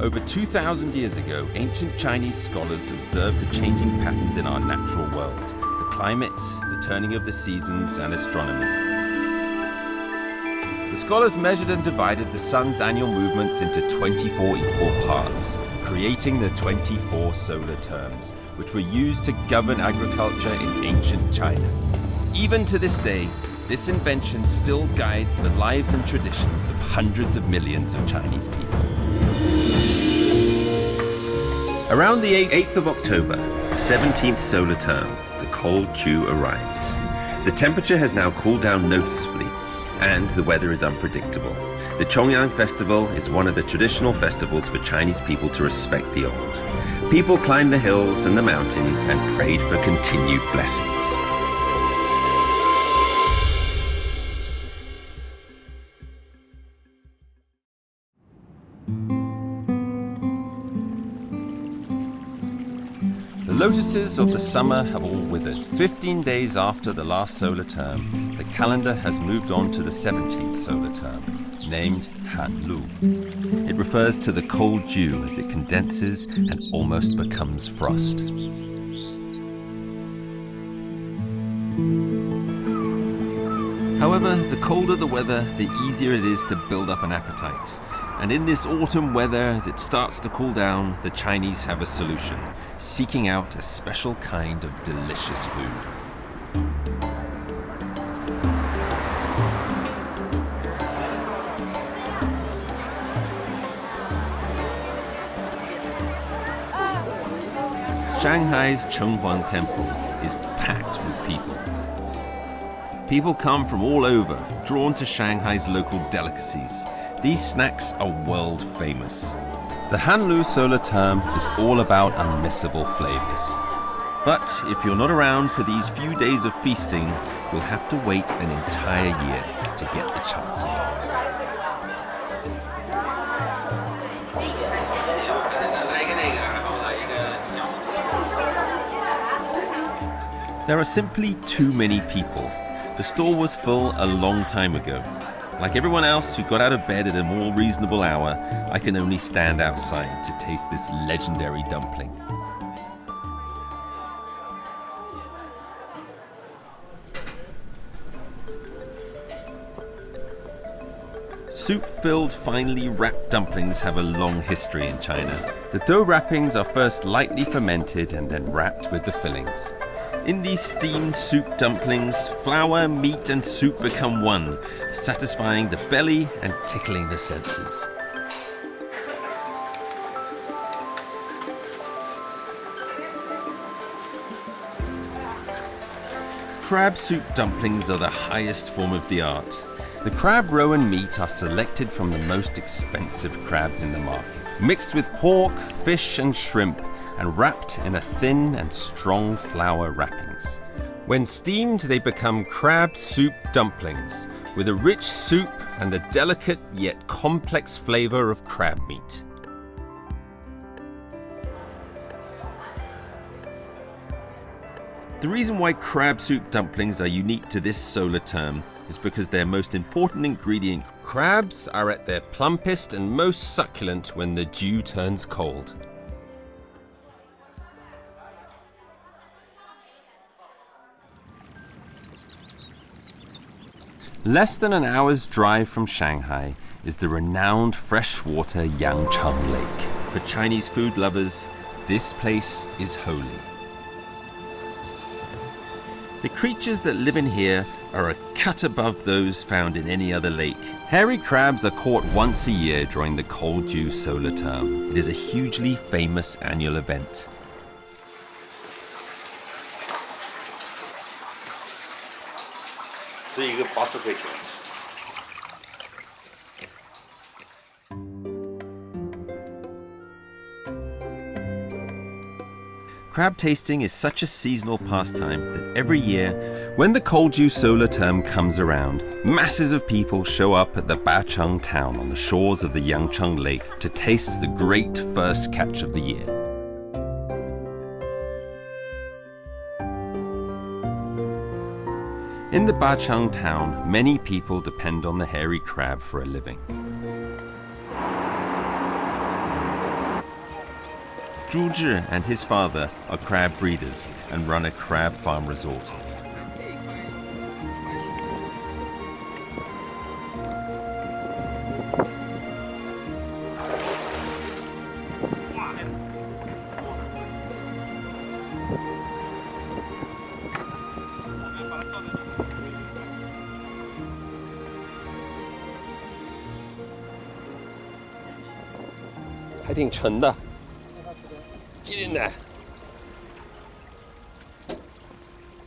Over 2,000 years ago, ancient Chinese scholars observed the changing patterns in our natural world, the climate, the turning of the seasons, and astronomy. The scholars measured and divided the sun's annual movements into 24 equal parts, creating the 24 solar terms, which were used to govern agriculture in ancient China. Even to this day, this invention still guides the lives and traditions of hundreds of millions of Chinese people. Around the 8th of October, the 17th solar term, the cold dew arrives. The temperature has now cooled down noticeably, and the weather is unpredictable. The Chongyang Festival is one of the traditional festivals for Chinese people to respect the old. People climbed the hills and the mountains and prayed for continued blessings. The lotuses of the summer have all withered. 15 days after the last solar term, the calendar has moved on to the 17th solar term, named Hanlu. It refers to the cold dew as it condenses and almost becomes frost. However, the colder the weather, the easier it is to build up an appetite. And in this autumn weather, as it starts to cool down, the Chinese have a solution, seeking out a special kind of delicious food. Shanghai's Chenghuang Temple is packed with people. People come from all over, drawn to Shanghai's local delicacies. These snacks are world famous. The Hanlu solar term is all about unmissable flavors. But if you're not around for these few days of feasting, you'll have to wait an entire year to get the chance again. There are simply too many people. The store was full a long time ago. Like everyone else who got out of bed at a more reasonable hour, I can only stand outside to taste this legendary dumpling. Soup-filled, finely wrapped dumplings have a long history in China. The dough wrappings are first lightly fermented and then wrapped with the fillings. In these steamed soup dumplings, flour, meat, and soup become one, satisfying the belly and tickling the senses. Crab soup dumplings are the highest form of the art. The crab roe and meat are selected from the most expensive crabs in the market, mixed with pork, fish, and shrimp, and wrapped in a thin and strong flour wrappings. When steamed, they become crab soup dumplings, with a rich soup and the delicate yet complex flavor of crab meat. The reason why crab soup dumplings are unique to this solar term is because their most important ingredient, crabs, are at their plumpest and most succulent when the dew turns cold. Less than an hour's drive from Shanghai is the renowned freshwater Yangcheng Lake. For Chinese food lovers, this place is holy. The creatures that live in here are a cut above those found in any other lake. Hairy crabs are caught once a year during the cold dew solar term. It is a hugely famous annual event. Crab tasting is such a seasonal pastime that every year, when the cold dew solar term comes around, masses of people show up at the Bacheng town on the shores of the Yangcheng Lake to taste the great first catch of the year. In the Bacheng town, many people depend on the hairy crab for a living. Zhu Zhi and his father are crab breeders and run a crab farm resort. I think 沉的，进来。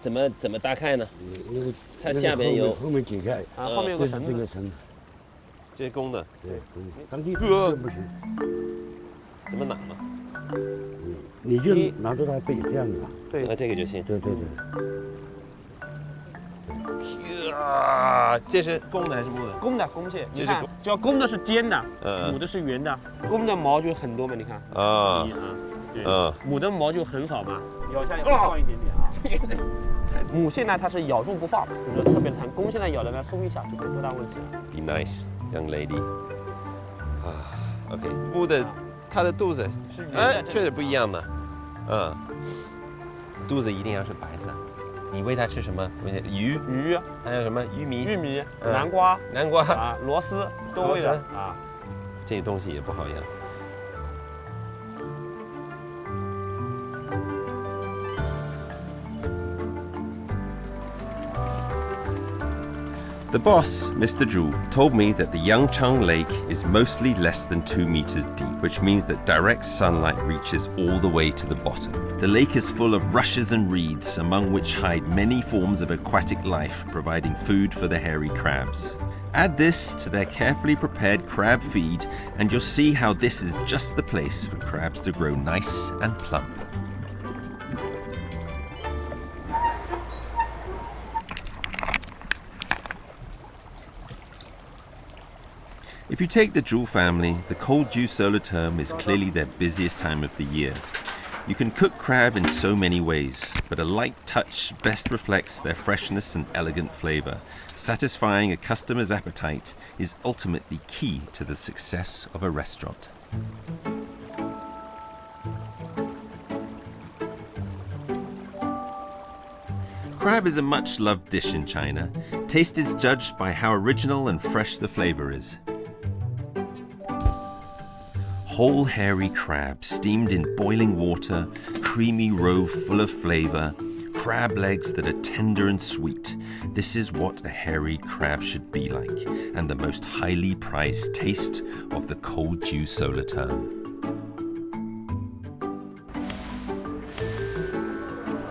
怎么打开呢？它下边有后面解开啊，后面有个绳子。这个绳子，这是公的。对，当心这不行。怎么拿呢？你就拿着它背这样子。对，这个就行。对。啊，这是公的还是母的？公的公蟹，这是只要公的是尖的，母的是圆的。公的毛就很多嘛，你看。啊。对。母的毛就很少嘛，咬下来会放一点点啊。母蟹呢，它是咬住不放，就是特别疼。公蟹呢，咬的呢松一下就没多大问题了。Be nice, young lady. 啊 ，OK， 母的，它的肚子是确实不一样的，肚子一定要是白色。你喂它吃什么？鱼，还有什么玉米、南瓜啊，螺丝都喂的啊。这些东西也不好养。The boss, Mr. Zhu, told me that the Yangcheng Lake is mostly less than 2 meters deep, which means that direct sunlight reaches all the way to the bottom. The lake is full of rushes and reeds, among which hide many forms of aquatic life, providing food for the hairy crabs. Add this to their carefully prepared crab feed, and you'll see how this is just the place for crabs to grow nice and plump. If you take the Zhu family, the cold dew solar term is clearly their busiest time of the year. You can cook crab in so many ways, but a light touch best reflects their freshness and elegant flavor. Satisfying a customer's appetite is ultimately key to the success of a restaurant. Crab is a much-loved dish in China. Taste is judged by how original and fresh the flavor is. Whole hairy crab steamed in boiling water, creamy roe full of flavor, crab legs that are tender and sweet. This is what a hairy crab should be like, and the most highly prized taste of the cold dew solar term.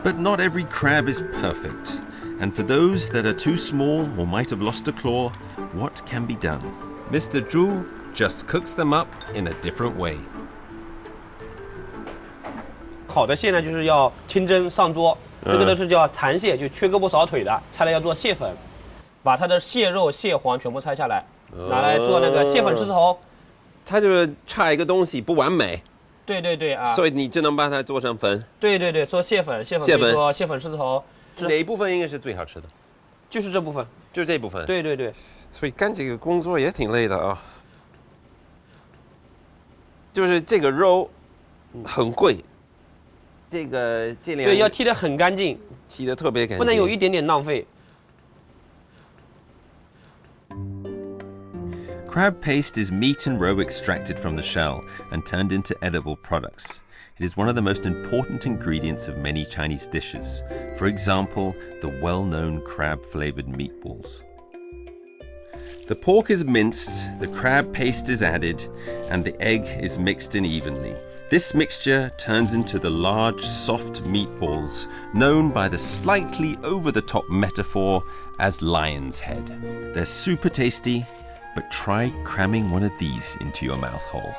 But not every crab is perfect, and for those that are too small or might have lost a claw, what can be done? Mr. Zhu just cooks them up in a different way. 烤的蟹呢，就是要清蒸上桌。这个呢是叫残蟹，就缺胳膊少腿的，拆来要做蟹粉，把它的蟹肉、蟹黄全部拆下来，拿来做那个蟹粉狮子头。它就是差一个东西不完美。对啊。所以你只能把它做成粉。对，做蟹粉，可以做蟹粉狮子头。哪一部分应该是最好吃的？就是这部分。就这部分。对。所以干这个工作也挺累的啊。就是这个肉很贵，这两对要剔得很干净，剔得特别干净，不能有一点点浪费。Crab paste is meat and roe extracted from the shell and turned into edible products. It is one of the most important ingredients of many Chinese dishes. For example, the well-known crab-flavored meatballs. The pork is minced, the crab paste is added, and the egg is mixed in evenly. This mixture turns into the large, soft meatballs, known by the slightly over-the-top metaphor as lion's head. They're super tasty, but try cramming one of these into your mouth hole.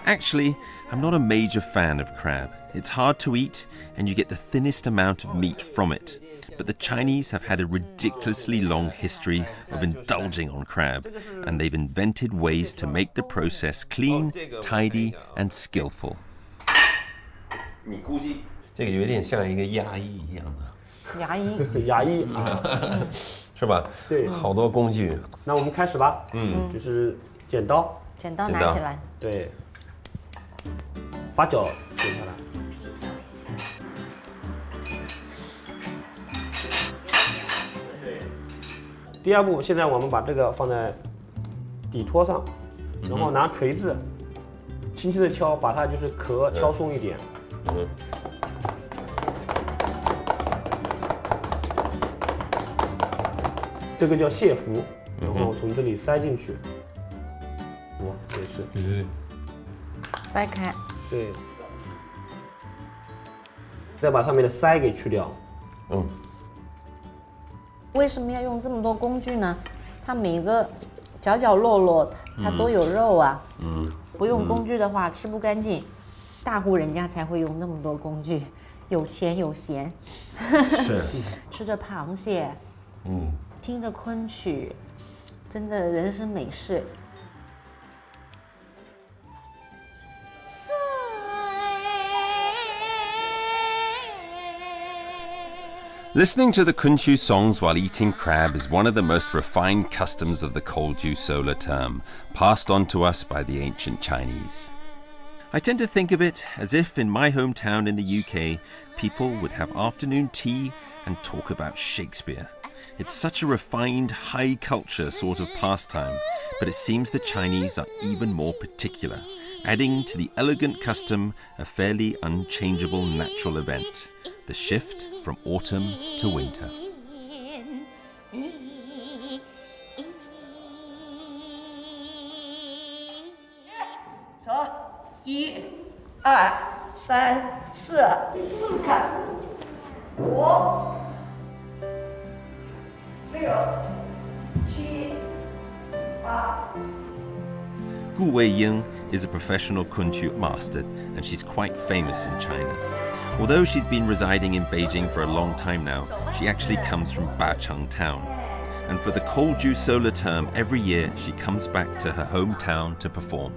Actually, I'm not a major fan of crab. It's hard to eat, and you get the thinnest amount of meat from it. But the Chinese have had a ridiculously long history of indulging on crab, and they've invented ways to make the process clean, tidy, and skillful. 你估计这个有点像一个牙医一样的。牙医啊，是吧？对，好多工具。那我们开始吧。就是剪刀，剪刀拿起来，对，把脚剪下来。第二步，现在我们把这个放在底托上，然后拿锤子轻轻的敲，把它就是壳敲松一点。这个叫蟹服，然后从这里塞进去。哇，也是。掰开。对。再把上面的鳃给去掉。为什么要用这么多工具呢？它每一个角角落落它都有肉啊。不用工具的话吃不干净，大户人家才会用那么多工具，有钱有闲。是。吃着螃蟹，听着昆曲，真的人生美事。Listening to the Kunchu songs while eating crab is one of the most refined customs of the Kolju solar term, passed on to us by the ancient Chinese. I tend to think of it as if in my hometown in the UK, people would have afternoon tea and talk about Shakespeare. It's such a refined, high culture sort of pastime, but it seems the Chinese are even more particular, adding to the elegant custom a fairly unchangeable natural event, the shift from autumn to winter. 1、2、3、4个，5、6、7、8。 Gu Weiying is a professional kunchu master, and she's quite famous in China. Although she's been residing in Beijing for a long time now, she actually comes from Bachang town. And for the Kolju solar term, every year she comes back to her hometown to perform.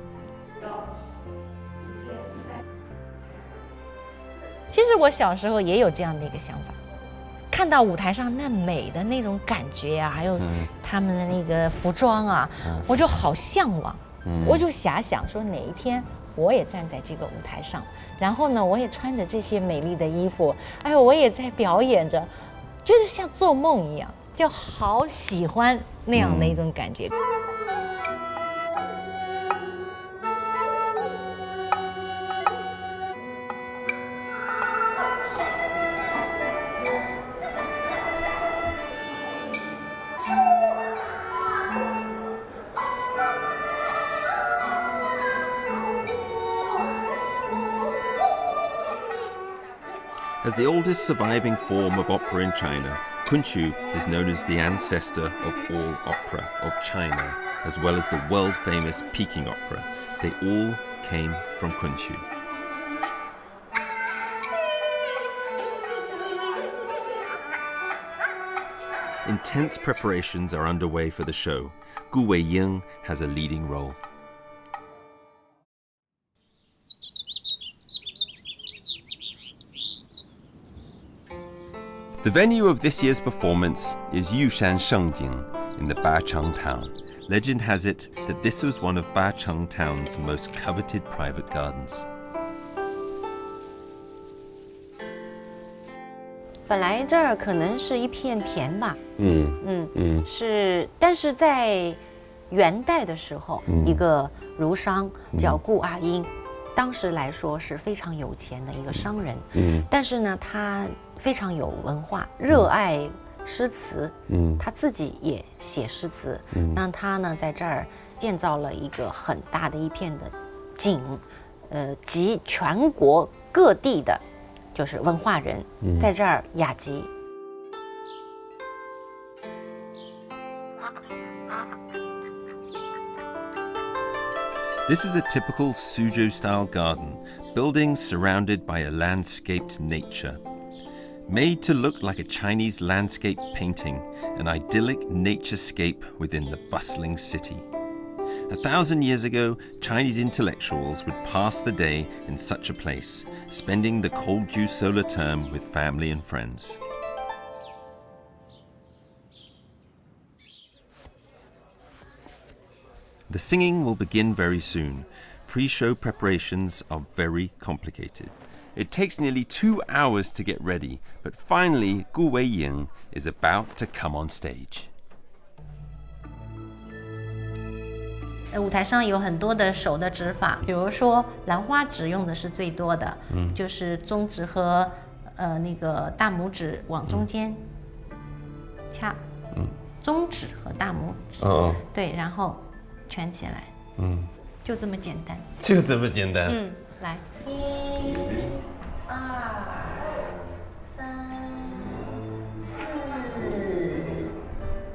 其实我小时候也有这样的一个想法，看到舞台上那美的那种感觉啊，还有他们的那个服装啊，我就好向往。我就遐想说哪一天我也站在这个舞台上，然后呢，我也穿着这些美丽的衣服，哎呦，我也在表演着，就是像做梦一样，就好喜欢那样的一种感觉。As the oldest surviving form of opera in China, Kunchu is known as the ancestor of all opera of China, as well as the world-famous Peking opera. They all came from Kunchu. Intense preparations are underway for the show. Gu Weiying has a leading role. The venue of this year's performance is Yushan Shengjing in the Bachang town. Legend has it that this was one of Bachang town's most coveted private gardens. 本来这儿可能是一片田吧，是，但是在元代的时候，一个儒商叫顾阿英，当时来说是非常有钱的一个商人，但是呢，他非常有文化，热爱诗词，他自己也写诗词，让他呢在这儿建造了一个很大的一片的景，集全国各地的，就是文化人在这儿雅集。This is a typical Suzhou-style garden, buildings surrounded by a landscaped nature. Made to look like a Chinese landscape painting, an idyllic naturescape within the bustling city. 1,000 years ago, Chinese intellectuals would pass the day in such a place, spending the Kolju solar term with family and friends. The singing will begin very soon. Pre-show preparations are very complicated. It takes nearly 2 hours to get ready, but finally Gu Weiying is about to come on stage. 舞台上有很多的手的指法，比如说兰花指用的是最多的，就是中指和那个大拇指往中间掐，中指和大拇指，对，然后圈起来，就这么简单，就这么简单。来，1、2、3、4、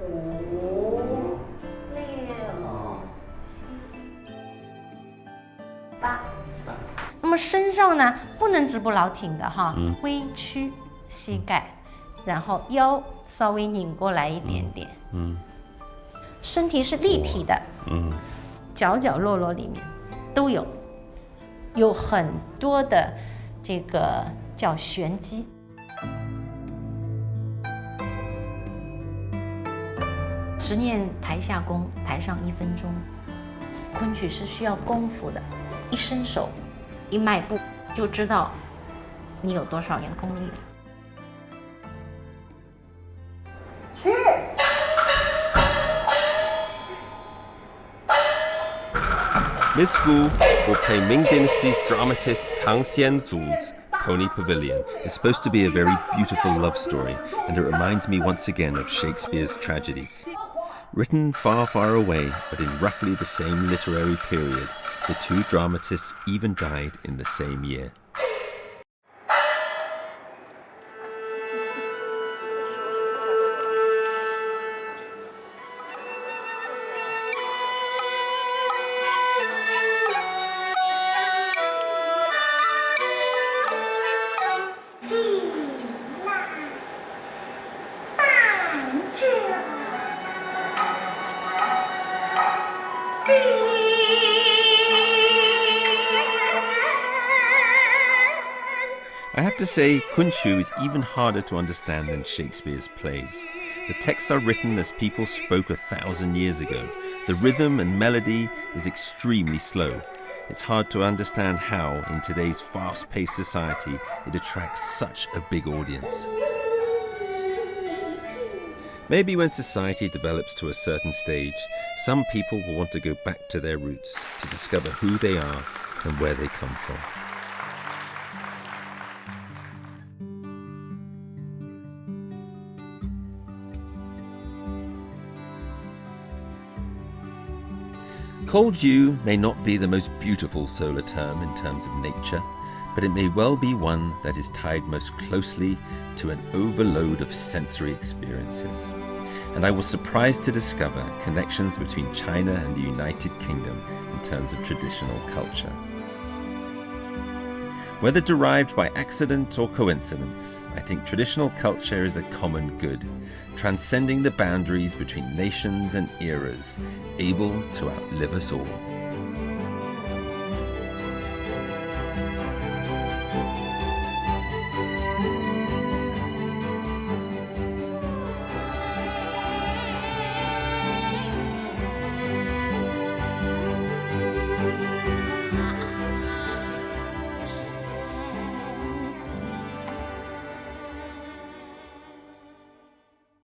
5、6、7、8。那么身上呢，不能直不老挺的哈，微屈膝盖，然后腰稍微拧过来一点点，身体是立体的，角角落落里面都有很多的这个叫玄机。10年台下功，台上1分钟。昆曲是需要功夫的，一伸手，一迈步，就知道你有多少年功力了。Miss Gu will play Ming Dynasty's dramatist Tang Xianzu's Pony Pavilion. It's supposed to be a very beautiful love story, and it reminds me once again of Shakespeare's tragedies. Written far, far away, but in roughly the same literary period, the two dramatists even died in the same year. I have to say, Kunchu is even harder to understand than Shakespeare's plays. The texts are written as people spoke 1,000 years ago. The rhythm and melody is extremely slow. It's hard to understand how, in today's fast-paced society, it attracts such a big audience. Maybe when society develops to a certain stage, some people will want to go back to their roots to discover who they are and where they come from. Cold dew may not be the most beautiful solar term in terms of nature, but it may well be one that is tied most closely to an overload of sensory experiences. And I was surprised to discover connections between China and the United Kingdom in terms of traditional culture. Whether derived by accident or coincidence, I think traditional culture is a common good, transcending the boundaries between nations and eras, able to outlive us all.